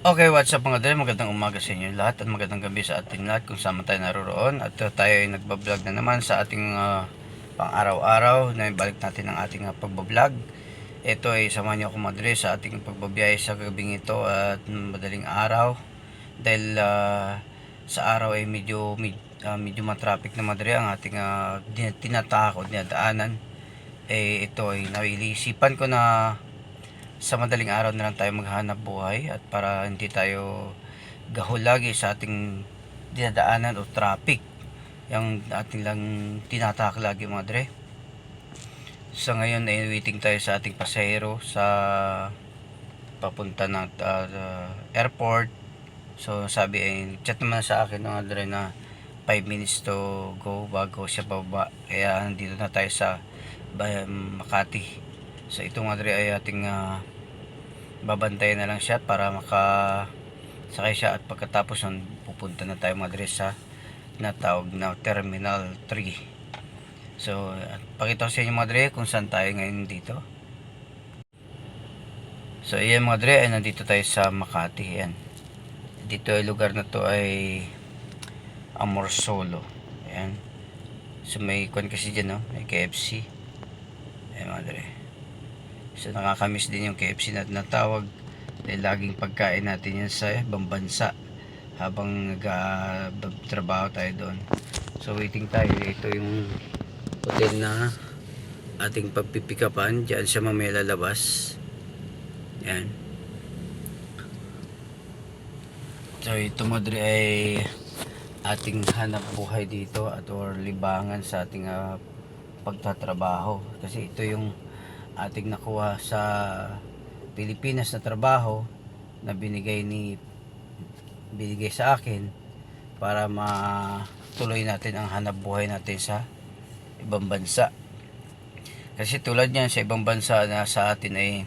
Okay, what's up mga dre? Magandang umaga sa inyo lahat at magandang gabi sa ating lahat kung saan tayo naroroon. At tayo ay nagbablog na naman sa ating pang araw-araw na balik natin ang ating pagbablog. Ito ay samahan niyo ako mga dre sa ating pagbabiyahe sa gabing ito at madaling araw. Dahil sa araw ay medyo matraffic na mga dre ang ating tinatahak o dinadaanan. Ito ay naisipan ko na sa madaling araw na lang tayo maghanap buhay at para hindi tayo gahol lagi sa ating dinadaanan o traffic yung ating lang tinatak lagi mga dre. Sa ngayon ay waiting tayo sa ating pasahero sa papunta ng airport. So sabi ay chat naman sa akin mga dre na 5 minutes to go bago siya bababa, kaya nandito na tayo sa Makati. So ito mga dre ay ating babantayan na lang siya para makasakay siya at pagkatapos nun pupunta na tayo mga dre sa natawag na Terminal 3. So pakita ko sa inyo mga dre kung saan tayo ngayon dito. So ayan mga dre, ay nandito tayo sa Makati. Ayan, dito ay lugar na to ay Amorsolo. Ayan, so may kwan kasi dyan, no? May KFC. Ayan mga dre, so nakakamiss din yung KFC na natawag dahil laging pagkain natin yan sa ibang bansa habang nagtrabaho tayo doon. So waiting tayo. Ito yung hotel na ating pagpipikapan. Diyan siya mamaya lalabas. Yan. So ito madre ay ating hanap buhay dito at or libangan sa ating pagtatrabaho, kasi ito yung ating nakuha sa Pilipinas na trabaho na binigay sa akin para matuloy natin ang hanap buhay natin sa ibang bansa. Kasi tulad niyan sa ibang bansa na sa atin ay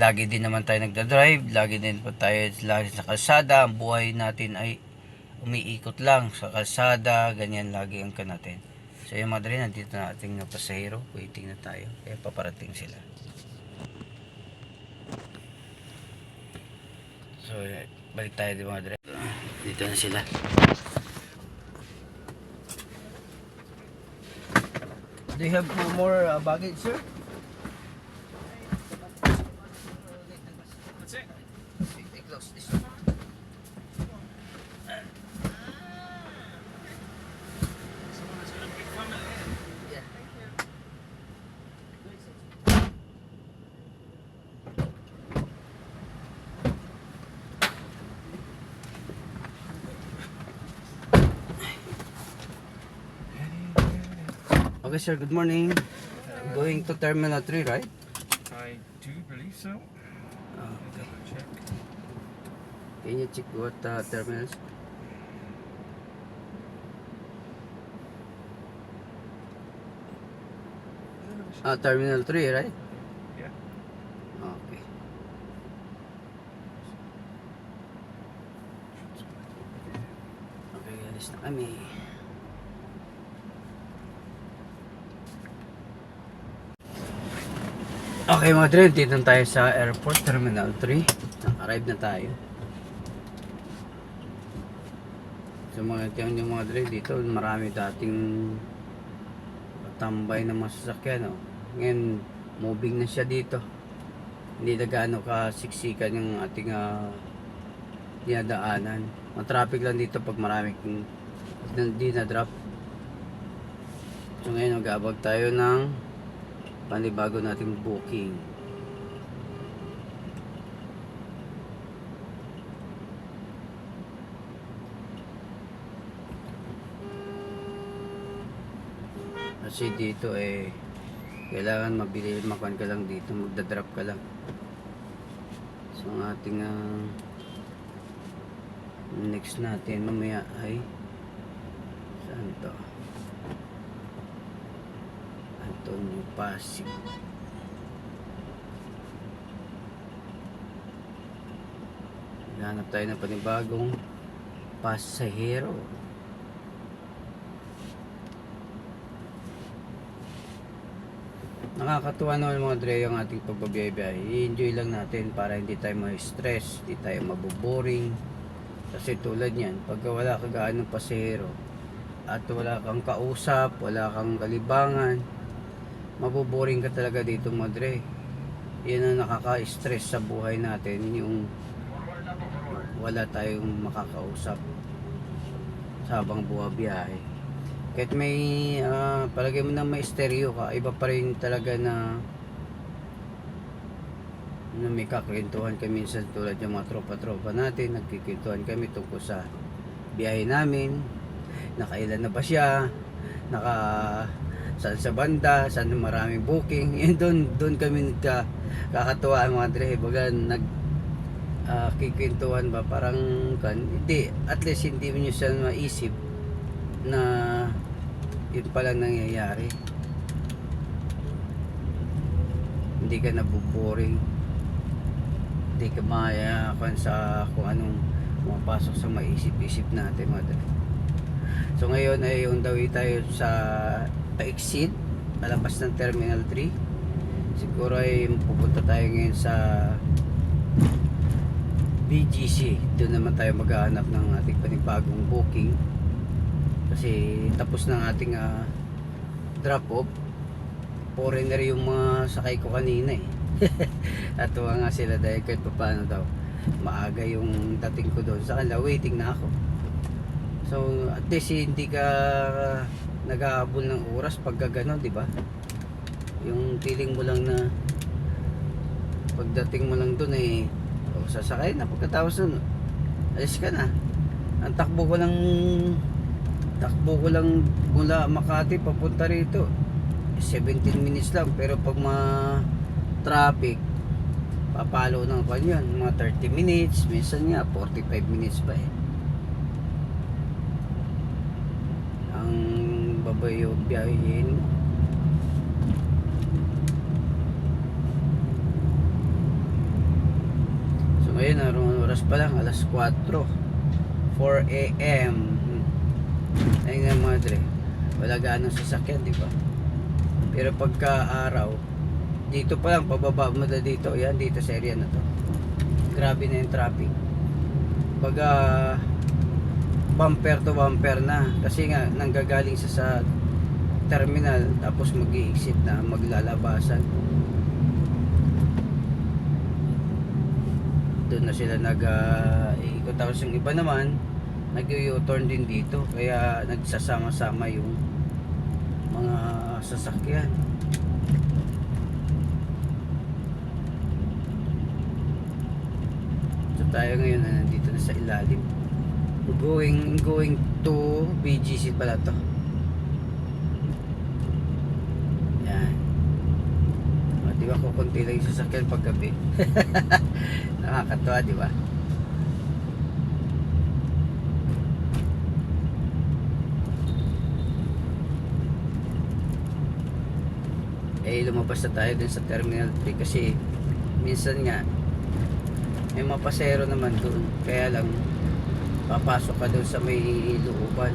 lagi din naman tayo nagdadrive, lagi din pa tayo lagi sa kalsada, ang buhay natin ay umiikot lang sa kalsada, ganyan lagi ang natin. So yung mga dre, nandito na ating pasahero, waiting na tayo, kaya paparating sila. So balik tayo di mga dre, dito na sila. Do you have more baggage, sir? That's it. They close this. Someone has got a big family. Yeah. Okay sir, good morning. Going to Terminal 3, right? I do believe so. Okay. Check. Can you check what terminals? Terminal 3, right? Yeah. Okay. Okay, alis na kami. Okay mga dre, dito na tayo sa airport, Terminal 3. Naka-arrive na tayo. So mga yung mga dre, dito marami dating tambay na masasakyan. Ngayon, moving na siya dito. Hindi na gaano kasiksikan yung ating dinadaanan. Matraffic lang dito pag maraming hindi na drop. So ngayon, mag-aabag tayo ng panibago nating booking. Kasi dito kailangan mabili, makuan ka lang dito, magdadrop ka lang. So ang ating next natin mamaya ay saan to? Antonio Pasig. Hanap tayo ng panibagong pasahero. Nakakatuwa naman mga Dre yung ating pagbabiyahe. I-enjoy lang natin para hindi tayo ma-stress, hindi tayo maboboring. Kasi tulad niyan, pagka wala ka gaano pasahero at wala kang kausap, wala kang kalibangan, maboboring ka talaga dito mga Dre. Yan ang nakaka-stress sa buhay natin, yung wala tayong makakausap sa habang buhabiyahe. Kahit may palagay mo na may stereo ka, iba pa rin talaga na may kakwentuhan kami minsan tulad yung mga tropa-tropa natin, nagkikwentuhan kami tungkol sa biyahe namin, nakailan na ba siya, naka saan sa banda, saan maraming booking. Yun, doon kami kakatuwaan mga Dre, baga kikwentuhan ba parang hindi, at least hindi mo siya maisip na yun palang nangyayari, hindi ka nabuboring, hindi ka mayayakan sa kung anong pumapasok sa maisip-isip natin mga Dre. So ngayon ay yung dawi tayo sa pa-exit palabas ng Terminal 3. Siguro ay pupunta tayo ngayon sa BGC. Doon naman tayo maghahanap ng ating panibagong booking kasi tapos ng ating drop off. Foreigner yung mga sakay ko kanina eh. Natuwa nga sila dahil kahit paano daw maaga yung dating ko doon sa kanila, waiting na ako. So at least hindi ka nag-aabol ng oras pag gano'n, di ba? Yung feeling mo lang na pagdating mo lang doon eh, sasakay na, pagkatapos nun alis ka na. Ang takbo ko lang mula Makati papunta rito 17 minutes lang, pero pag traffic papalo ng kanyon mga 30 minutes, minsan nga 45 minutes pa eh. Ang babayo biyahin mo. So ngayon anong oras pa lang, alas 4 a.m. Ayun nga mga Dre, wala ganong sasakyan, di ba? Pero pagka araw, dito pa lang pababa mo na dito, yan dito sa area na to, grabe na yung traffic. Baga bumper to bumper na, kasi nga nanggagaling sa terminal tapos mag-i-exit na, maglalabasan. Doon na sila ikot, tapos yung iba naman nag-u-turn din dito, kaya nagsasama-sama yung mga sasakyan. So tayo ngayon nandito na sa ilalim, going to BGC pala to. Yan, di ba kukunti lang yung sasakyan pag gabi. Nakakatawa, di ba? Eh lumabas na tayo dun sa Terminal 3 kasi minsan nga may mga pasahero naman doon, kaya lang papasok ka doon sa may looban.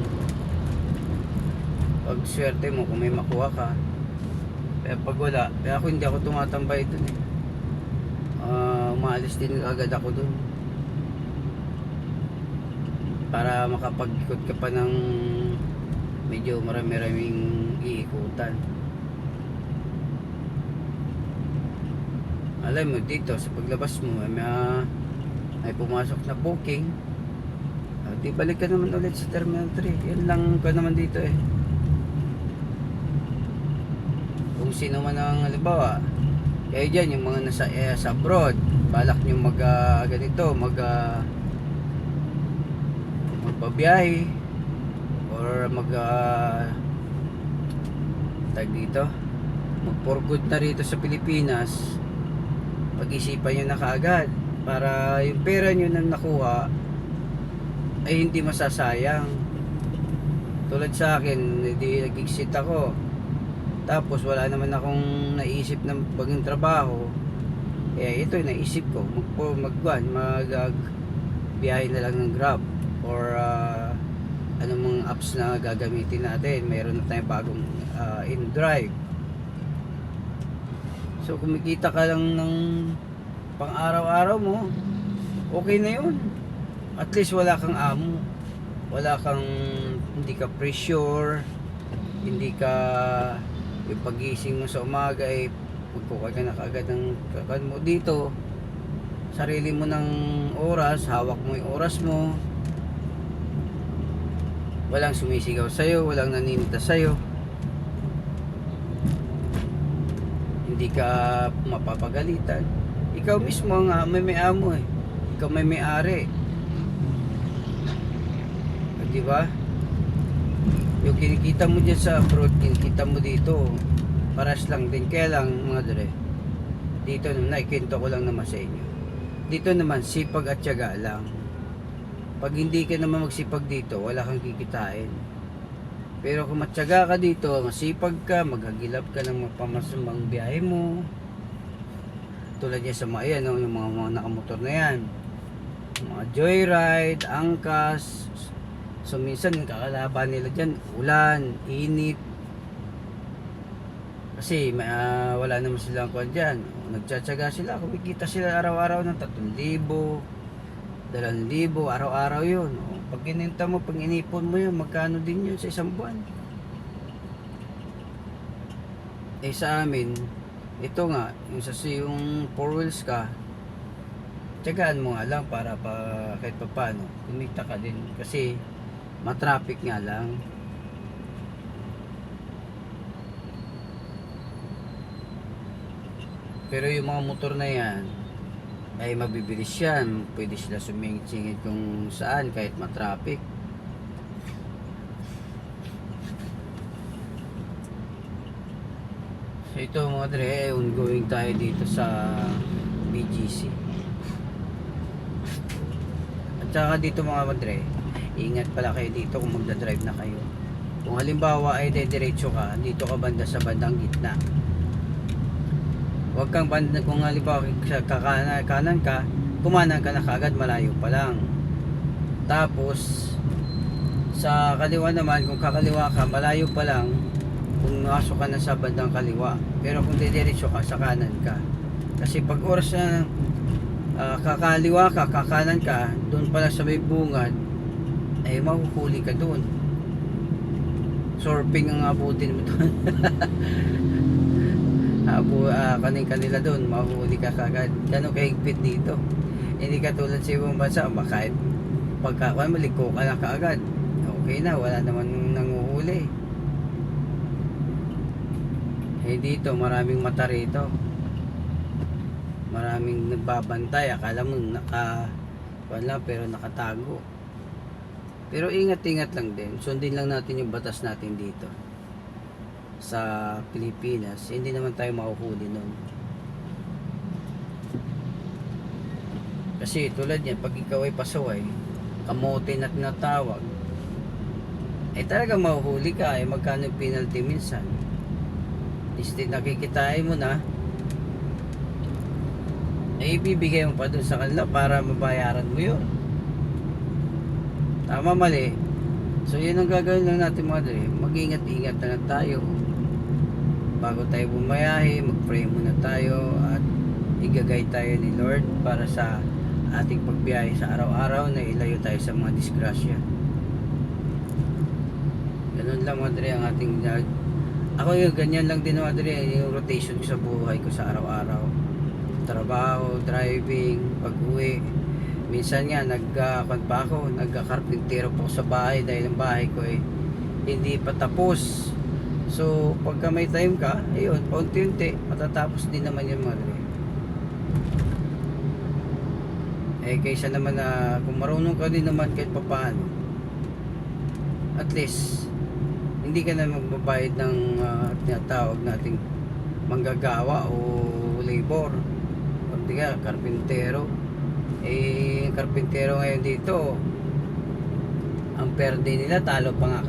Pag swerte mo kung may makuha ka, kaya pag wala, kaya hindi ako tumatambay doon eh. Umaalis din agad ako doon para makapag-ikot ka pa ng medyo marami-raming iikutan. Alam mo dito sa paglabas mo may pumasok na booking, di balik ka naman ulit sa Terminal 3. Yan lang ka naman dito eh. Kung sino man ang halimbawa, kaya dyan yung mga nasa sa abroad, balak nyo ganito magbabiyahe or tag dito, mag for good na rito sa Pilipinas, pag-isipan nyo na kaagad para yung pera nyo na nakuha ay hindi masasayang. Tulad sa akin, hindi nag-exit ako tapos wala naman akong naisip na bagong trabaho, eh ito yung naisip ko, magbiyahe na lang ng Grab or anong mga apps na gagamitin natin. Mayroon na tayong bagong InDrive. So kumikita ka lang ng pang araw-araw mo, okay na yun. At least wala kang amo, wala kang, hindi ka pressure, hindi ka, yung pagising mo sa umaga ay magkukuha ka na kaagad ng kakan mo. Dito sarili mo ng oras, hawak mo yung oras mo, walang sumisigaw sa'yo, walang naninita sa'yo, hindi ka mapapagalitan. Ikaw mismo ang may amo eh, ikaw may ari, di ba? Yung kinikita mo dyan sa abroad, kinikita mo dito, paras lang din. Kaya lang mga dre, dito naikwento ko lang naman sa inyo, dito naman sipag at tiyaga lang. Pag hindi ka naman magsipag dito, wala kang kikitain. Pero kung matyaga ka dito, masipag ka, maghagilap ka ng mapamasamang biyahe mo, tulad yan sa mga yan, yung mga nakamotor na yan, mga joyride, angkas. So minsan kakalaban nila dyan, ulan, init, kasi wala naman silang kuwan dyan. Nagtsatsaga sila, kumikita sila araw-araw ng 3,000, 2,000, araw-araw yun. Pag kininta mo, pag inipon mo yun, magkano din yun sa isang buwan? Eh sa amin, ito nga, yung 4 wheels ka, tiyagaan mo nga lang para kahit pa paano, kumita ka din. Kasi matraffic nga lang. Pero yung mga motor na yan ay mabibilis yan, pwede sila sumingit-singit kung saan kahit matraffic. So ito mga dre, ongoing tayo dito sa BGC. At saka dito mga madre, ingat pala kayo dito kung magdadrive na kayo. Kung halimbawa ay dediretso ka, dito ka banda sa bandang gitna. Huwag kang banda, kung halimbawa kanan ka, kumanan ka na kagad, malayo pa lang. Tapos sa kaliwa naman, kung kakaliwa ka, malayo pa lang, kung masok ka na sa bandang kaliwa. Pero kung dediretso ka, sa kanan ka. Kasi pag oras na kakaliwa ka, kakanan ka, doon pala sa may bungad, ay mahuhuli ka doon. Surfing ang abutin mo doon. Kanila doon, mahuhuli ka kagad. Gano'ng kahigpit dito. Hindi ka tulad sa ibang bansa, kahit pagkakuan mo, liko ka na kaagad. Okay na, wala naman nanguhuli. Eh dito, maraming mata rito. Maraming nagbabantay. Akala mo wala, pero nakatago. Pero ingat-ingat lang din. Sundin lang natin yung batas natin dito sa Pilipinas. Hindi naman tayo mahuhuli nun. Kasi tulad yan, pag ikaw ay pasaway, kamote na tinatawag, eh talagang mahuhuli ka. Eh magkano yung penalty minsan? Instead nakikitain mo na, eh ibibigay mo pa dun sa kanila para mabayaran mo yun. Tama, mali. So yun ang gagawin lang natin mga dre, mag-ingat-ingat na lang tayo. Bago tayo bumayahe, mag-pray muna tayo at igagay tayo ni Lord para sa ating pagbiyahe sa araw-araw na ilayo tayo sa mga disgrasya. Ganun lang mga dre ang ating ako yung ganyan lang din mga dre, yung rotation ko sa buhay ko sa araw-araw. Trabaho, driving, pag-uwi. Minsan nga nagka-karpintero po sa bahay dahil ang bahay ko eh hindi pa tapos. So pagka may time ka, ayun, paunti-unti matatapos din naman yung mga dre. Eh kaysa naman na kung marunong ka din naman kahit papaano, at least hindi ka na magbabayad ng tinatawag nating manggagawa o labor. Hindi ka karpintero. Eh karpintero ngayon dito, ang per day nila patalo pa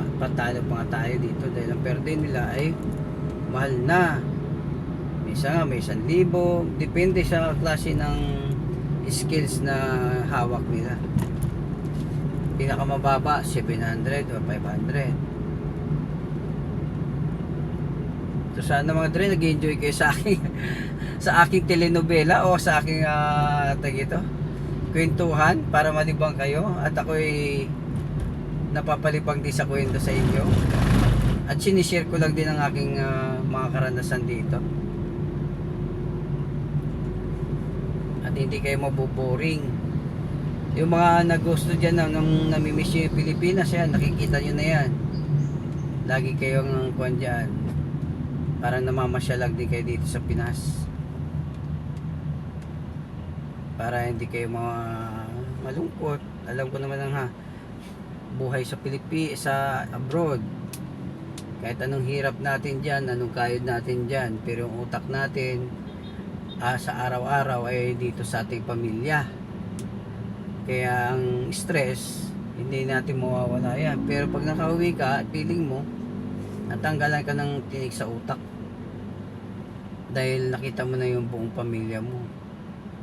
nga tayo dito dahil ang per day nila ay mahal na. Minsan nga may 1,000, depende sa klase ng skills na hawak nila. Pinakamababa 700 o 500. So sana mga dre, nag-enjoy kayo sa aking sa aking telenovela o sa aking ito, kwentuhan para malibang kayo at ako'y napapalibang din sa kwento sa inyo. At sinishare ko lang din ang aking mga karanasan dito. At hindi kayo maboboring. Yung mga nagusto dyan nang namimiss nyo yung Pilipinas, yan, nakikita nyo na yan. Lagi kayong kuwan dyan. Parang namamasyal lang din kayo dito sa Pinas. Para hindi kayo malungkot. Alam ko naman ang buhay sa sa abroad. Kahit anong hirap natin dyan, anong kayod natin dyan, pero yung utak natin sa araw-araw ay dito sa ating pamilya. Kaya ang stress, hindi natin mawawala yan. Pero pag nakauwi ka at feeling mo, natanggalan ka ng tinik sa utak. Dahil nakita mo na yung buong pamilya mo.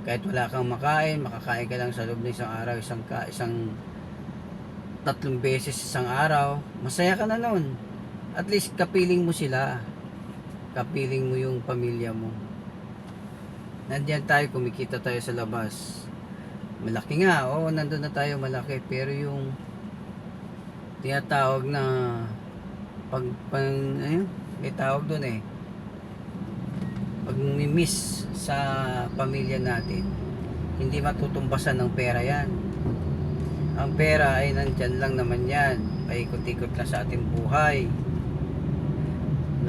Kahit wala kang makain, makakain ka lang sa loob ng isang araw, isang 3 beses isang araw, masaya ka na nun. At least kapiling mo sila. Kapiling mo yung pamilya mo. Nandiyan tayo, kumikita tayo sa labas. Malaki nga, oo, nandun na tayo malaki. Pero yung tinatawag na may tawag doon pag-miss sa pamilya natin, hindi matutumbasan ng pera yan. Ang pera ay nandyan lang naman yan, paikot-ikot lang sa ating buhay,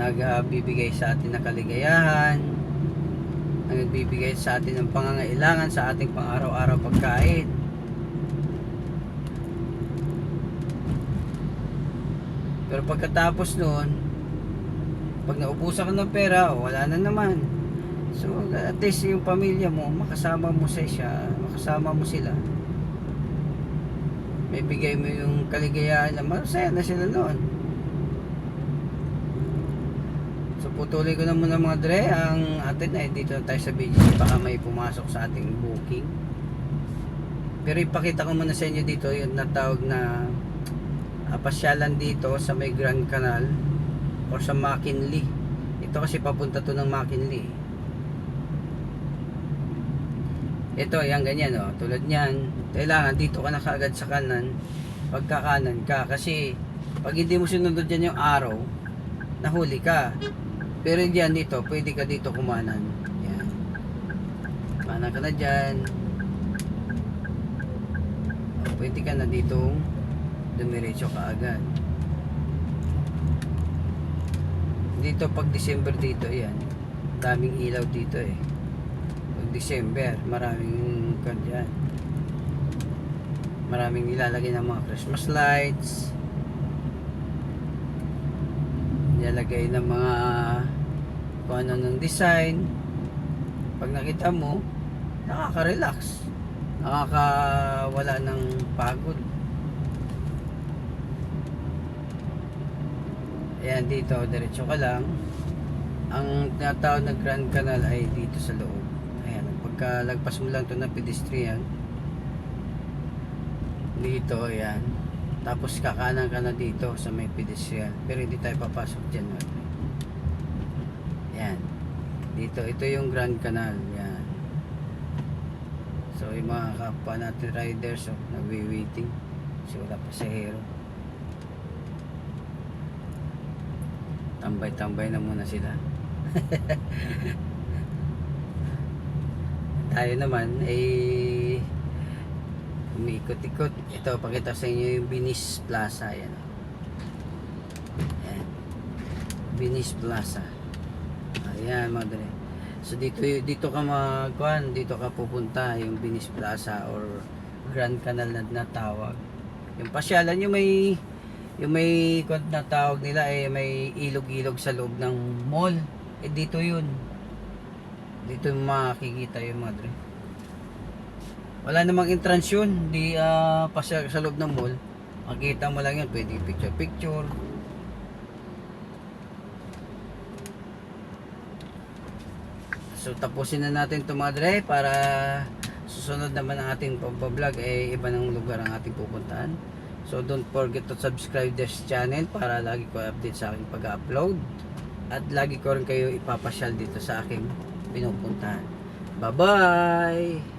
nagbibigay sa atin ng kaligayahan, nagbibigay sa atin ng pangangailangan sa ating pang-araw-araw pagkain. Pero pagkatapos noon, pag naubusan ka ng pera, wala na naman. So at least yung pamilya mo, makasama mo sila. May bigay mo yung kaligayahan na masaya na sila noon. So putuloy ko na muna mga dre ang atin ay dito na tayo sa BGC, baka may pumasok sa ating booking. Pero ipakita ko muna sa inyo dito yung natawag na pasyalan dito sa may Grand Canal or sa McKinley. Ito kasi papunta to ng McKinley. Ito, yan ganyan tulad niyan. Kailangan dito ka na kaagad sa kanan. Pagkakanan ka kasi pag hindi mo sinunod dyan yung araw, nahuli ka. Pero diyan dito, pwede ka dito kumanan. Yan. Kumanan ka na dyan. Pwede ka na dito dumiretso ka agad. Dito pag December dito, yan, daming ilaw dito pag December, maraming kanyan, maraming nilalagay ng mga Christmas lights, nilalagay ng mga kung ano ng design. Pag nakita mo, nakaka-relax, nakakawala ng pagod. Ayan, dito, diretso ka lang. Ang tinatawag na Grand Canal ay dito sa loob. Ayan, pagkalagpas mo lang ito na pedestrian, dito, ayan. Tapos kakanan ka na dito sa may pedestrian. Pero hindi tayo papasok dyan. Ayan. Dito, ito yung Grand Canal. Ayan. So, yung mga kapwa natin riders, nagwi-waiting. Kasi wala pasahero. Tambay-tambay na muna sila. Tayo naman ay umiikot-ikot. Ito, pakita sa inyo yung Venice Plaza. Ayan. Ayan. Venice Plaza. Ayan, madre. So dito ka dito ka pupunta, yung Venice Plaza or Grand Canal na natawag. Yung pasyalan, yung may na tawag nila may ilog-ilog sa loob ng mall. Dito yun. Dito makikita yung madre. Wala namang entrance yun. Di pasya sa loob ng mall. Makikita mo lang yun. Pwede picture. So tapusin na natin ito madre para susunod naman ang ating pag-vlog iba ng lugar ang ating pupuntahan. So don't forget to subscribe this channel para lagi ko update sa aking pag-upload. at lagi ko rin kayo ipapasyal dito sa aking pinupuntahan. Bye-bye!